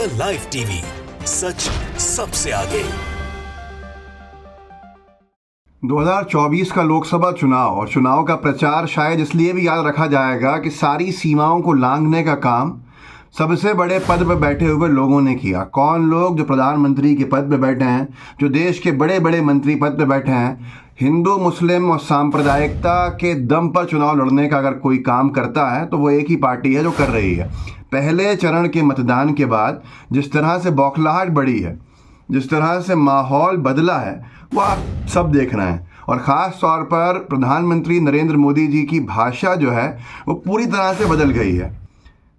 The live TV, सच सबसे आगे। 2024 का लोकसभा चुनाव और चुनाव का प्रचार शायद इसलिए भी याद रखा जाएगा कि सारी सीमाओं को लांघने का काम सबसे बड़े पद पर बैठे हुए लोगों ने किया। कौन लोग? जो प्रधानमंत्री के पद पर बैठे हैं, जो देश के बड़े बड़े मंत्री पद पर बैठे हैं। हिंदू, मुस्लिम और सांप्रदायिकता के दम पर चुनाव लड़ने का अगर कोई काम करता है तो वो एक ही पार्टी है जो कर रही है। पहले चरण के मतदान के बाद जिस तरह से बौखलाहट बढ़ी है, जिस तरह से माहौल बदला है, वो आप सब देख रहे हैं। और ख़ास तौर पर प्रधानमंत्री नरेंद्र मोदी जी की भाषा जो है वो पूरी तरह से बदल गई है।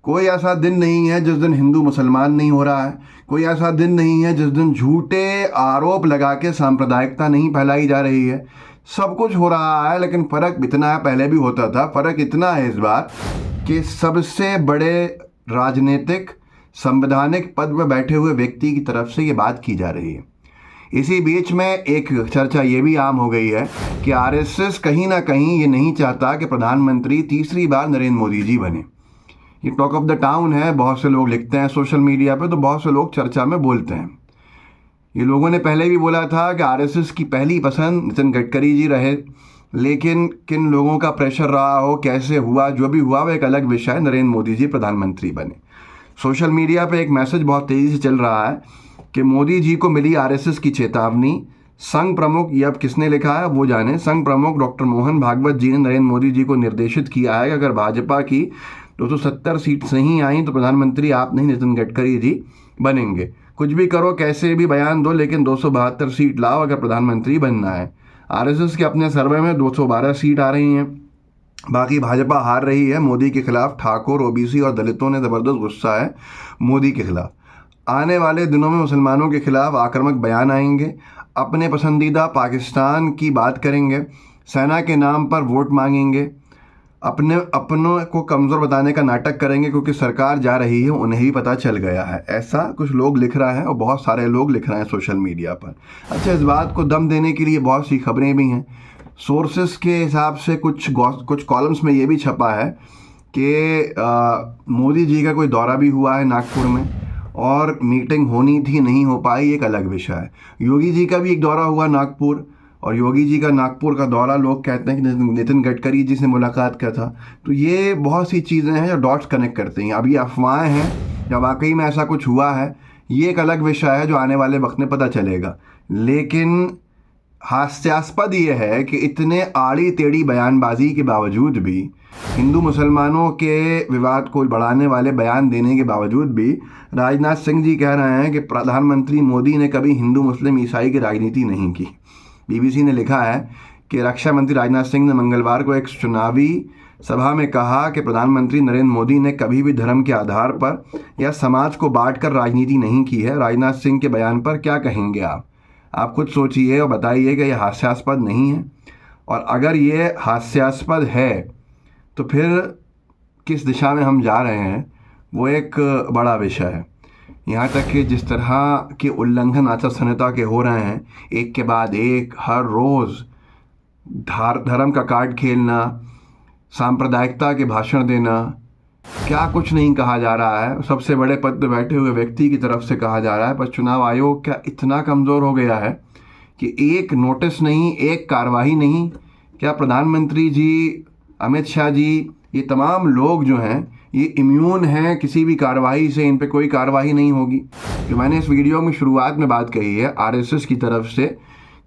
कोई ऐसा दिन नहीं है जिस दिन हिंदू मुसलमान नहीं हो रहा है। कोई ऐसा दिन नहीं है जिस दिन झूठे आरोप लगा के सांप्रदायिकता नहीं फैलाई जा रही है। सब कुछ हो रहा है, लेकिन फ़र्क इतना है, पहले भी होता था। फ़र्क इतना है इस बार कि सबसे बड़े राजनीतिक संवैधानिक पद पर बैठे हुए व्यक्ति की तरफ से ये बात की जा रही है। इसी बीच में एक चर्चा ये भी आम हो गई है कि आरएसएस कहीं ना कहीं ये नहीं चाहता कि प्रधानमंत्री तीसरी बार नरेंद्र मोदी जी बने। ये टॉक ऑफ द टाउन है, बहुत से लोग लिखते हैं सोशल मीडिया पे, तो बहुत से लोग चर्चा में बोलते हैं। ये लोगों ने पहले भी बोला था कि आरएसएस की पहली पसंद नितिन गडकरी जी रहे, लेकिन किन लोगों का प्रेशर रहा हो, कैसे हुआ, जो भी हुआ वो एक अलग विषय है। नरेंद्र मोदी जी प्रधानमंत्री बने। सोशल मीडिया पे एक मैसेज बहुत तेज़ी से चल रहा है कि मोदी जी को मिली आरएसएस की चेतावनी। संघ प्रमुख, ये अब किसने लिखा है वो जाने, संघ प्रमुख डॉक्टर मोहन भागवत जी ने नरेंद्र मोदी जी को निर्देशित किया है कि अगर भाजपा की 270 सीट्स नहीं आई तो प्रधानमंत्री आप नहीं, नितिन गडकरी जी बनेंगे। कुछ भी करो, कैसे भी बयान दो, लेकिन 272 सीट लाओ अगर प्रधानमंत्री बनना है। आरएसएस के अपने सर्वे में 212 सीट आ रही हैं, बाकी भाजपा हार रही है। मोदी के खिलाफ ठाकुर, ओबीसी और दलितों ने ज़बरदस्त गुस्सा है मोदी के खिलाफ। आने वाले दिनों में मुसलमानों के खिलाफ आक्रामक बयान आएंगे, अपने पसंदीदा पाकिस्तान की बात करेंगे, सेना के नाम पर वोट मांगेंगे, अपनों को कमज़ोर बताने का नाटक करेंगे क्योंकि सरकार जा रही है, उन्हें भी पता चल गया है। ऐसा कुछ लोग लिख रहे हैं और बहुत सारे लोग लिख रहे हैं सोशल मीडिया पर। अच्छा, इस बात को दम देने के लिए बहुत सी खबरें भी हैं। सोर्सेस के हिसाब से कुछ कॉलम्स में ये भी छपा है कि मोदी जी का कोई दौरा भी हुआ है नागपुर में और मीटिंग होनी थी, नहीं हो पाई, एक अलग विषय है। योगी जी का भी एक दौरा हुआ नागपुर, और योगी जी का नागपुर का दौरा लोग कहते हैं कि नितिन गडकरी जी से मुलाकात का था। तो ये बहुत सी चीज़ें हैं जो डॉट्स कनेक्ट करती हैं। अब ये अफवाहें हैं या वाकई में ऐसा कुछ हुआ है, ये एक अलग विषय है जो आने वाले वक्त में पता चलेगा। लेकिन हास्यास्पद ये है कि इतने आड़ी टेढ़ी बयानबाजी के बावजूद भी, हिंदू मुसलमानों के विवाद को बढ़ाने वाले बयान देने के बावजूद भी, राजनाथ सिंह जी कह रहे हैं कि प्रधानमंत्री मोदी ने कभी हिंदू मुस्लिम ईसाई की राजनीति नहीं की। बीबीसी ने लिखा है कि रक्षा मंत्री राजनाथ सिंह ने मंगलवार को एक चुनावी सभा में कहा कि प्रधानमंत्री नरेंद्र मोदी ने कभी भी धर्म के आधार पर या समाज को बांटकर राजनीति नहीं की है। राजनाथ सिंह के बयान पर क्या कहेंगे आप खुद सोचिए और बताइए कि यह हास्यास्पद नहीं है। और अगर ये हास्यास्पद है तो फिर किस दिशा में हम जा रहे हैं वो एक बड़ा विषय है। यहाँ तक कि जिस तरह के उल्लंघन आचार संहिता के हो रहे हैं, एक के बाद एक, हर रोज़ धर्म का कार्ड खेलना, सांप्रदायिकता के भाषण देना, क्या कुछ नहीं कहा जा रहा है। सबसे बड़े पद पर बैठे हुए व्यक्ति की तरफ से कहा जा रहा है। पर चुनाव आयोग क्या इतना कमज़ोर हो गया है कि एक नोटिस नहीं, एक कार्रवाई नहीं? क्या प्रधानमंत्री जी, अमित शाह जी, ये तमाम लोग जो हैं ये इम्यून हैं किसी भी कार्रवाई से? इन पे कोई कार्रवाई नहीं होगी। जो मैंने इस वीडियो में शुरुआत में बात कही है आरएसएस की तरफ से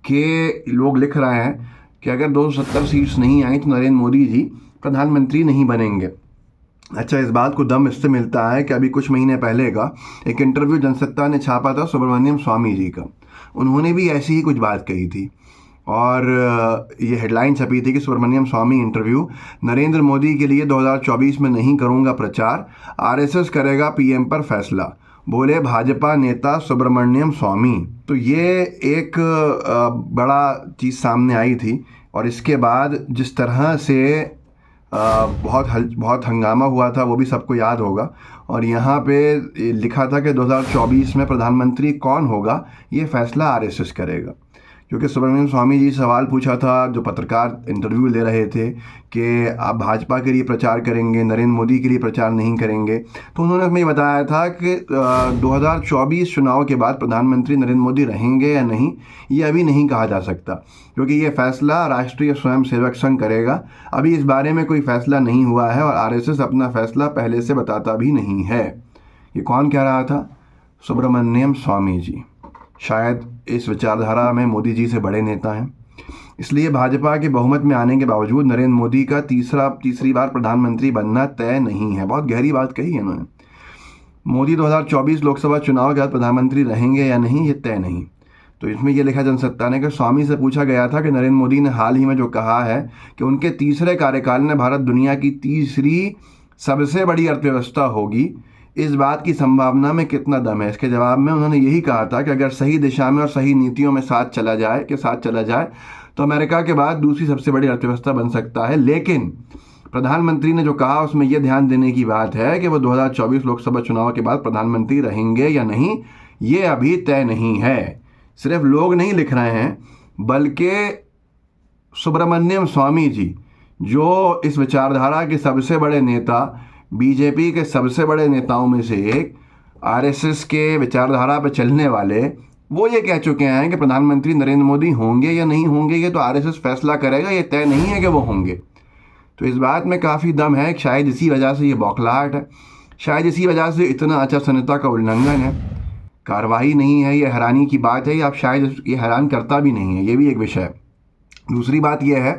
कि लोग लिख रहे हैं कि अगर 270 सीट्स नहीं आई तो नरेंद्र मोदी जी प्रधानमंत्री नहीं बनेंगे। अच्छा, इस बात को दम इससे मिलता है कि अभी कुछ महीने पहले का एक इंटरव्यू जनसत्ता ने छापा था सुब्रमण्यम स्वामी जी का। उन्होंने भी ऐसी ही कुछ बात कही थी और ये हेडलाइन छपी थी कि सुब्रमण्यम स्वामी इंटरव्यू, नरेंद्र मोदी के लिए 2024 में नहीं करूंगा प्रचार, आरएसएस करेगा पीएम पर फैसला, बोले भाजपा नेता सुब्रमण्यम स्वामी। तो ये एक बड़ा चीज़ सामने आई थी। और इसके बाद जिस तरह से बहुत हंगामा हुआ था वो भी सबको याद होगा। और यहाँ पे लिखा था कि 2024 में प्रधानमंत्री कौन होगा ये फैसला आरएसएस करेगा। क्योंकि सुब्रमण्यम स्वामी जी सवाल पूछा था, जो पत्रकार इंटरव्यू ले रहे थे कि आप भाजपा के लिए प्रचार करेंगे, नरेंद्र मोदी के लिए प्रचार नहीं करेंगे, तो उन्होंने हमें बताया था कि 2024 चुनाव के बाद प्रधानमंत्री नरेंद्र मोदी रहेंगे या नहीं, ये अभी नहीं कहा जा सकता, क्योंकि ये फैसला राष्ट्रीय स्वयंसेवक संघ करेगा। अभी इस बारे में कोई फैसला नहीं हुआ है और आरएसएस अपना फैसला पहले से बताता भी नहीं है। ये कौन कह रहा था? सुब्रमण्यम स्वामी जी। शायद इस विचारधारा में मोदी जी से बड़े नेता हैं, इसलिए भाजपा के बहुमत में आने के बावजूद नरेंद्र मोदी का तीसरी बार प्रधानमंत्री बनना तय नहीं है। बहुत गहरी बात कही है उन्होंने। मोदी 2024 लोकसभा चुनाव के बाद प्रधानमंत्री रहेंगे या नहीं, ये तय नहीं। तो इसमें यह लिखा जनसत्ता ने कि स्वामी से पूछा गया था कि नरेंद्र मोदी ने हाल ही में जो कहा है कि उनके तीसरे कार्यकाल में भारत दुनिया की तीसरी सबसे बड़ी अर्थव्यवस्था होगी, इस बात की संभावना में कितना दम है। इसके जवाब में उन्होंने यही कहा था कि अगर सही दिशा में और सही नीतियों में साथ चला जाए तो अमेरिका के बाद दूसरी सबसे बड़ी अर्थव्यवस्था बन सकता है। लेकिन प्रधानमंत्री ने जो कहा उसमें यह ध्यान देने की बात है कि वो 2024 लोकसभा चुनाव के बाद प्रधानमंत्री रहेंगे या नहीं, ये अभी तय नहीं है। सिर्फ लोग नहीं लिख रहे हैं, बल्कि सुब्रमण्यम स्वामी जी, जो इस विचारधारा के सबसे बड़े नेता, बीजेपी के सबसे बड़े नेताओं में से एक, आरएसएस के विचारधारा पर चलने वाले, वो ये कह चुके हैं कि प्रधानमंत्री नरेंद्र मोदी होंगे या नहीं होंगे ये तो आरएसएस फैसला करेगा, ये तय नहीं है कि वो होंगे। तो इस बात में काफ़ी दम है। शायद इसी वजह से ये बौखलाहट है, शायद इसी वजह से इतना आचार संहिता का उल्लंघन है। कार्रवाई नहीं है, ये हैरानी की बात है, या शायद ये हैरान करता भी नहीं है, ये भी एक विषय है। दूसरी बात यह है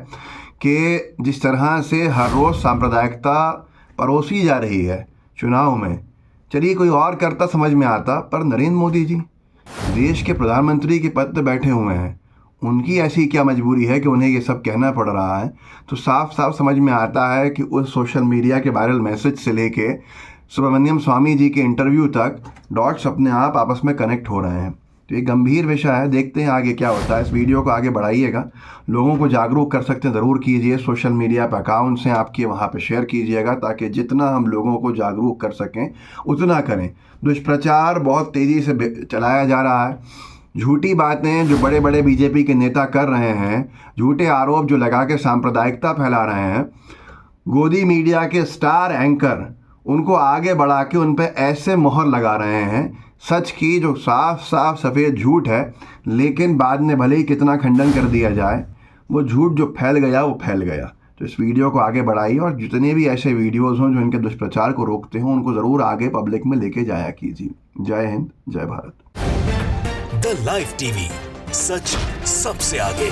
कि जिस तरह से हर रोज़ सांप्रदायिकता परोसी जा रही है चुनाव में, चलिए कोई और करता समझ में आता, पर नरेंद्र मोदी जी देश के प्रधानमंत्री के पद पर बैठे हुए हैं, उनकी ऐसी क्या मजबूरी है कि उन्हें ये सब कहना पड़ रहा है। तो साफ साफ समझ में आता है कि उस सोशल मीडिया के वायरल मैसेज से लेके सुब्रमण्यम स्वामी जी के इंटरव्यू तक डॉट्स अपने आप आपस में कनेक्ट हो रहे हैं। तो ये गंभीर विषय है, देखते हैं आगे क्या होता है। इस वीडियो को आगे बढ़ाइएगा, लोगों को जागरूक कर सकते हैं ज़रूर कीजिए। सोशल मीडिया पर अकाउंट्स हैं आपके, वहाँ पे शेयर कीजिएगा, ताकि जितना हम लोगों को जागरूक कर सकें उतना करें। दुष्प्रचार बहुत तेज़ी से चलाया जा रहा है, झूठी बातें जो बड़े बड़े बीजेपी के नेता कर रहे हैं, झूठे आरोप जो लगा के सांप्रदायिकता फैला रहे हैं, गोदी मीडिया के स्टार एंकर उनको आगे बढ़ा के उन पर ऐसे मोहर लगा रहे हैं सच की जो साफ साफ सफ़ेद झूठ है, लेकिन बाद में भले ही कितना खंडन कर दिया जाए, वो झूठ जो फैल गया वो फैल गया। तो इस वीडियो को आगे बढ़ाइए और जितने भी ऐसे वीडियोज़ हों जो इनके दुष्प्रचार को रोकते हों, उनको ज़रूर आगे पब्लिक में लेके जाया कीजिए। जय हिंद, जय भारत। द लाइव टीवी, सच सबसे आगे।